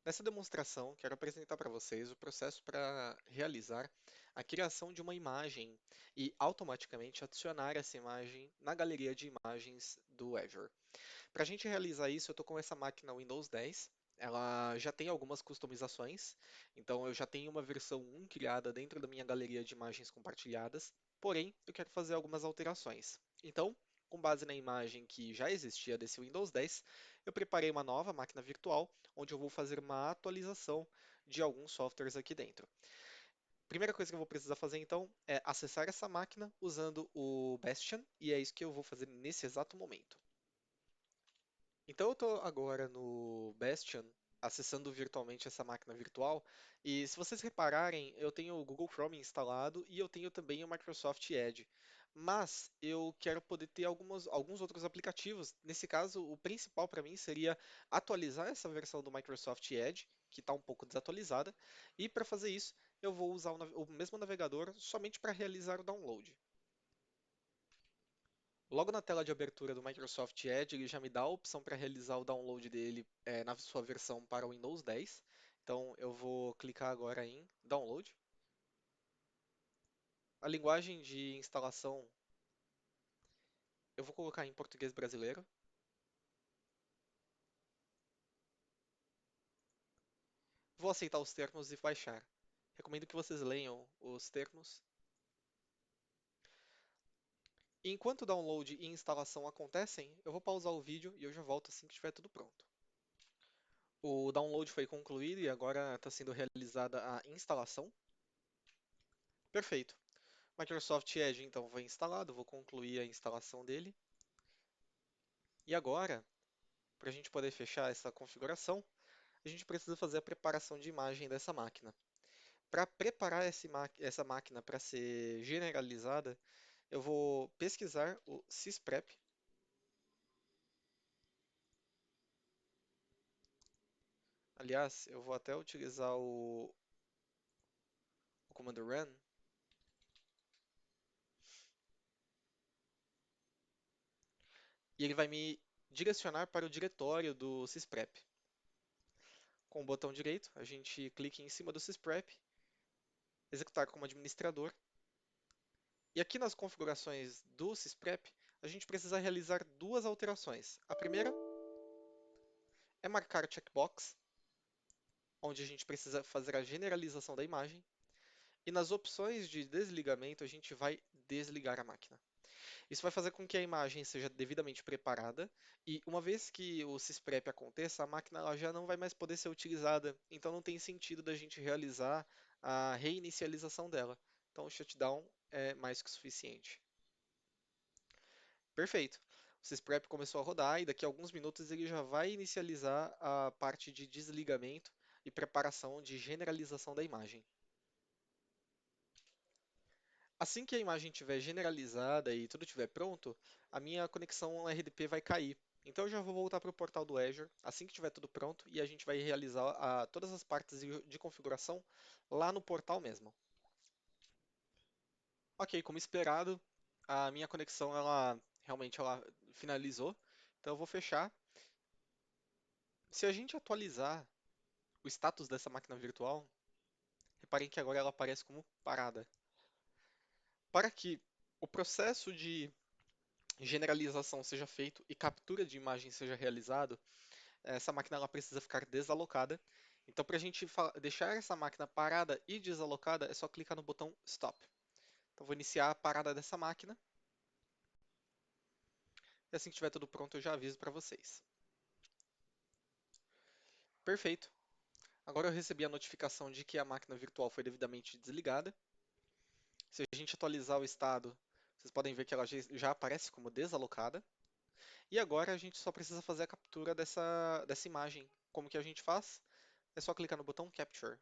Nessa demonstração, quero apresentar para vocês o processo para realizar a criação de uma imagem e automaticamente adicionar essa imagem na galeria de imagens do Azure. Para a gente realizar isso, eu estou com essa máquina Windows 10. Ela já tem algumas customizações, então eu já tenho uma versão 1 criada dentro da minha galeria de imagens compartilhadas, porém eu quero fazer algumas alterações. Então, com base na imagem que já existia desse Windows 10, eu preparei uma nova máquina virtual, onde eu vou fazer uma atualização de alguns softwares aqui dentro. Primeira coisa que eu vou precisar fazer então é acessar essa máquina usando o Bastion, e é isso que eu vou fazer nesse exato momento. Então eu estou agora no Bastion, acessando virtualmente essa máquina virtual, e se vocês repararem, eu tenho o Google Chrome instalado e eu tenho também o Microsoft Edge. Mas eu quero poder ter alguns outros aplicativos. Nesse caso, o principal para mim seria atualizar essa versão do Microsoft Edge, que está um pouco desatualizada, e para fazer isso, eu vou usar o mesmo navegador somente para realizar o download. Logo na tela de abertura do Microsoft Edge, ele já me dá a opção para realizar o download dele na sua versão para o Windows 10. Então eu vou clicar agora em Download. A linguagem de instalação eu vou colocar em português brasileiro. Vou aceitar os termos e baixar. Recomendo que vocês leiam os termos. E enquanto o download e instalação acontecem, eu vou pausar o vídeo e eu já volto assim que estiver tudo pronto. O download foi concluído e agora está sendo realizada a instalação. Perfeito. Microsoft Edge então foi instalado, vou concluir a instalação dele. E agora, para a gente poder fechar essa configuração, a gente precisa fazer a preparação de imagem dessa máquina. Para preparar essa máquina para ser generalizada, eu vou pesquisar o sysprep. Aliás, eu vou até utilizar o comando run, e ele vai me direcionar para o diretório do sysprep. Com o botão direito, a gente clica em cima do sysprep, executar como administrador. E aqui nas configurações do sysprep, a gente precisa realizar duas alterações. A primeira é marcar o checkbox, onde a gente precisa fazer a generalização da imagem. E nas opções de desligamento, a gente vai desligar a máquina. Isso vai fazer com que a imagem seja devidamente preparada e uma vez que o sysprep aconteça, a máquina ela já não vai mais poder ser utilizada, então não tem sentido da gente realizar a reinicialização dela. Então o shutdown é mais que suficiente. Perfeito. O sysprep começou a rodar e daqui a alguns minutos ele já vai inicializar a parte de desligamento e preparação de generalização da imagem. Assim que a imagem estiver generalizada e tudo estiver pronto, a minha conexão RDP vai cair. Então eu já vou voltar para o portal do Azure assim que estiver tudo pronto e a gente vai realizar todas as partes de configuração lá no portal mesmo. Ok, como esperado, a minha conexão ela realmente ela finalizou. Então eu vou fechar. Se a gente atualizar o status dessa máquina virtual, reparem que agora ela aparece como parada. Para que o processo de generalização seja feito e captura de imagem seja realizado, essa máquina ela precisa ficar desalocada. Então, para a gente deixar essa máquina parada e desalocada, é só clicar no botão Stop. Então, vou iniciar a parada dessa máquina. E assim que estiver tudo pronto, eu já aviso para vocês. Perfeito. Agora eu recebi a notificação de que a máquina virtual foi devidamente desligada. Se a gente atualizar o estado, vocês podem ver que ela já aparece como desalocada. E agora a gente só precisa fazer a captura dessa imagem. Como que a gente faz? É só clicar no botão Capture.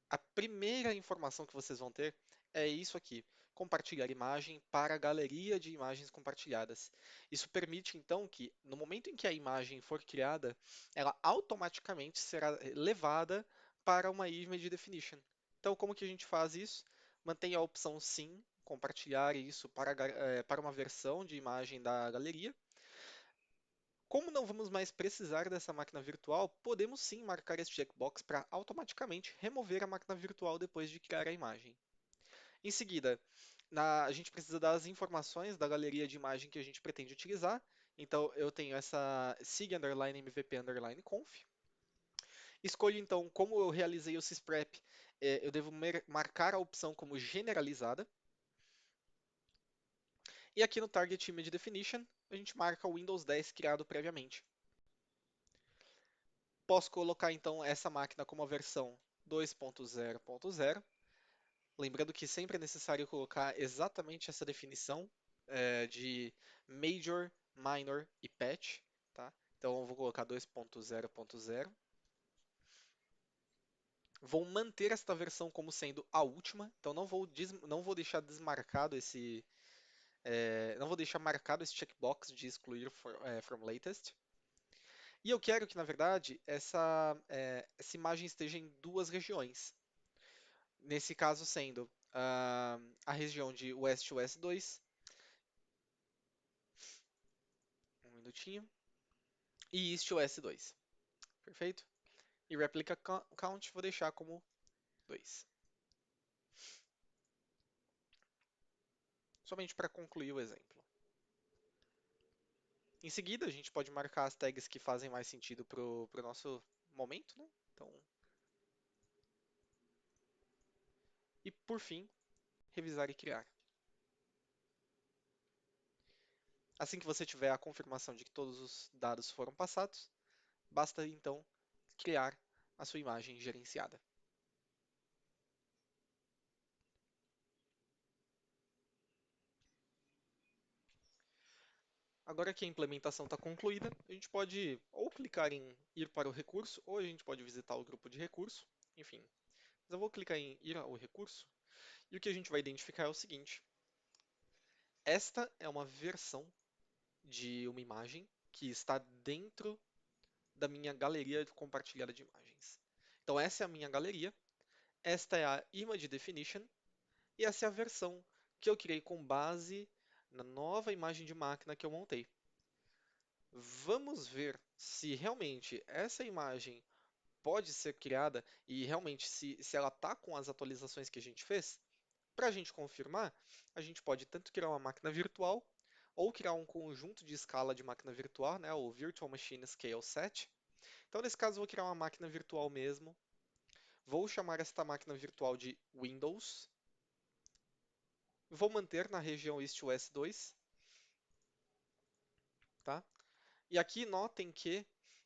A primeira informação que vocês vão ter é isso aqui: compartilhar imagem para a galeria de imagens compartilhadas. Isso permite então que, no momento em que a imagem for criada, ela automaticamente será levada para uma Image Definition. Então, como que a gente faz isso? Mantém a opção Sim, compartilhar isso para uma versão de imagem da galeria. Como não vamos mais precisar dessa máquina virtual, podemos sim marcar esse checkbox para automaticamente remover a máquina virtual depois de criar a imagem. Em seguida, a gente precisa das informações da galeria de imagem que a gente pretende utilizar. Então, eu tenho essa sig underline mvp underline conf. Escolho então como eu realizei o sysprep, eu devo marcar a opção como generalizada. E aqui no Target Image Definition, a gente marca o Windows 10 criado previamente. Posso colocar então essa máquina como a versão 2.0.0. Lembrando que sempre é necessário colocar exatamente essa definição de Major, Minor e Patch. Tá? Então eu vou colocar 2.0.0. Vou manter esta versão como sendo a última, então não vou deixar desmarcado não vou deixar marcado esse checkbox de excluir from latest. E eu quero que, na verdade, essa imagem esteja em duas regiões. Nesse caso, sendo a região de WestOS 2, um minutinho, e EastOS 2. Perfeito? E Replica Count vou deixar como 2. Somente para concluir o exemplo. Em seguida, a gente pode marcar as tags que fazem mais sentido para o nosso momento, né? Então, e por fim, revisar e criar. Assim que você tiver a confirmação de que todos os dados foram passados, basta então criar a sua imagem gerenciada. Agora que a implementação está concluída, a gente pode ou clicar em ir para o recurso, ou a gente pode visitar o grupo de recurso, enfim. Mas eu vou clicar em ir ao recurso, e o que a gente vai identificar é o seguinte: esta é uma versão de uma imagem que está dentro da minha galeria compartilhada de imagens. Então essa é a minha galeria, esta é a Image Definition, e essa é a versão que eu criei com base na nova imagem de máquina que eu montei. Vamos ver se realmente essa imagem pode ser criada e realmente se ela está com as atualizações que a gente fez. Para a gente confirmar, a gente pode tanto criar uma máquina virtual ou criar um conjunto de escala de máquina virtual, né, o Virtual Machine Scale Set. Então, nesse caso, eu vou criar uma máquina virtual mesmo. Vou chamar esta máquina virtual de Windows. Vou manter na região EastOS 2, tá? E aqui notem que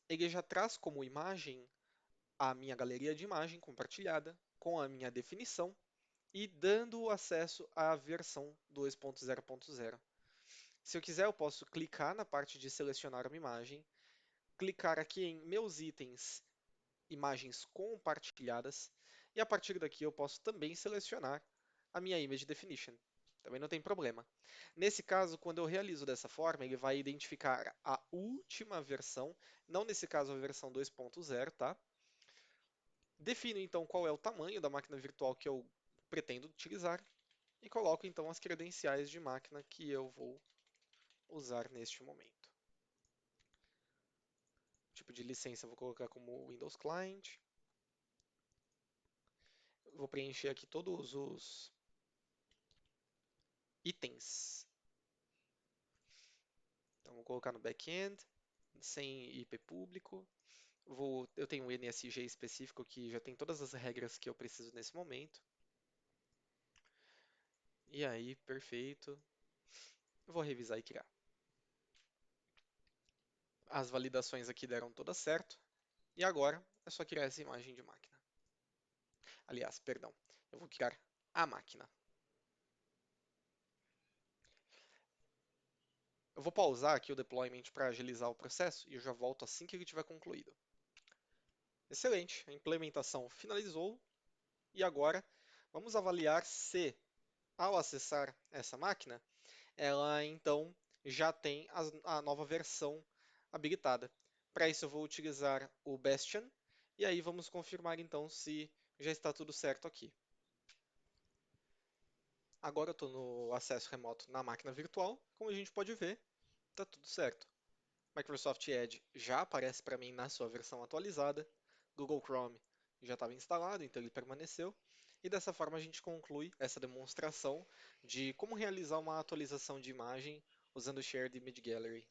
ele já traz como imagem a minha galeria de imagem compartilhada com a minha definição e dando acesso à versão 2.0.0. Se eu quiser, eu posso clicar na parte de selecionar uma imagem, clicar aqui em meus itens, imagens compartilhadas, e a partir daqui eu posso também selecionar a minha Image Definition. Também não tem problema. Nesse caso, quando eu realizo dessa forma, ele vai identificar a última versão, não nesse caso a versão 2.0, tá? Defino então qual é o tamanho da máquina virtual que eu pretendo utilizar e coloco então as credenciais de máquina que eu vou usar neste momento. Tipo de licença eu vou colocar como Windows Client. Vou preencher aqui todos os itens. Então vou colocar no back-end, sem IP público. Eu tenho um NSG específico que já tem todas as regras que eu preciso nesse momento. E aí, perfeito. Eu vou revisar e criar. As validações aqui deram todas certo. E agora é só criar essa imagem de máquina. Aliás, perdão, eu vou criar a máquina. Eu vou pausar aqui o deployment para agilizar o processo e eu já volto assim que ele tiver concluído. Excelente, a implementação finalizou e agora vamos avaliar se, ao acessar essa máquina, ela então já tem a nova versão habilitada. Para isso eu vou utilizar o Bastion e aí vamos confirmar então se já está tudo certo aqui. Agora eu estou no acesso remoto na máquina virtual, como a gente pode ver, está tudo certo. Microsoft Edge já aparece para mim na sua versão atualizada. Google Chrome já estava instalado, então ele permaneceu. E dessa forma a gente conclui essa demonstração de como realizar uma atualização de imagem usando o Shared Image Gallery.